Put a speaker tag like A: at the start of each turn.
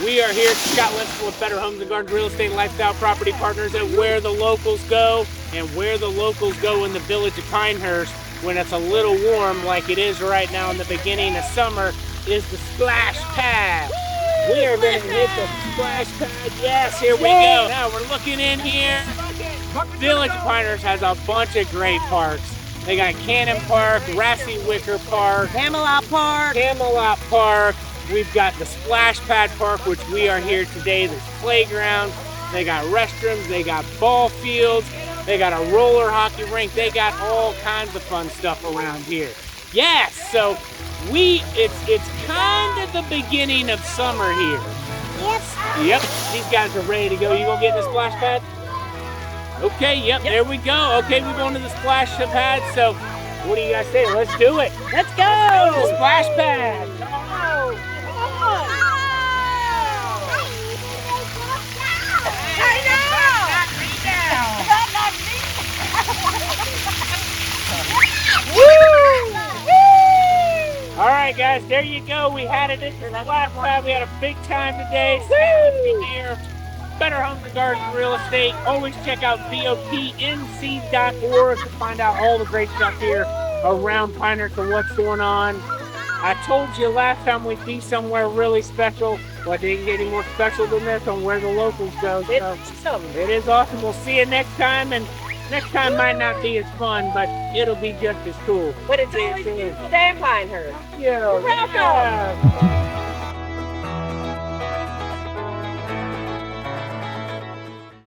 A: We are here at Scott Lenson with Better Homes and Gardens Real Estate and Lifestyle Property Partners at Where the Locals Go, and where the locals go in the village of Pinehurst when it's a little warm like it is right now in the beginning of summer is the splash pad. We are going to hit the splash pad. Yes, here we go. Now we're looking in here. Village of Pinehurst has a bunch of great parks. They got Cannon Park, Rassie Wicker Park,
B: Camelot
A: Park. We've got the Splash Pad Park, which we are here today. There's playgrounds. They got restrooms. They got ball fields. They got a roller hockey rink. They got all kinds of fun stuff around here. Yes, so it's kind of the beginning of summer here. Yep, these guys are ready to go. You gonna get in the splash pad? Okay, yep, there we go. Okay, we're going to the splash pad. So, what do you guys say? Let's do it.
B: Let's go!
A: Let's go to the splash pad. All right, guys, there you go. We had it in the splash pad. We had a big time today. So here, Better Homes and Gardens Real Estate. Always check out VOPNC.org to find out all the great stuff here around Pinehurst and what's going on. I told you last time we'd be somewhere really special. Well, it didn't get any more special than this on Where the Locals Go. So it is awesome. We'll see you next time, and next time might not be as fun, but it'll be just as cool.
B: But it's always good to stay in Pinehurst.
A: You're welcome.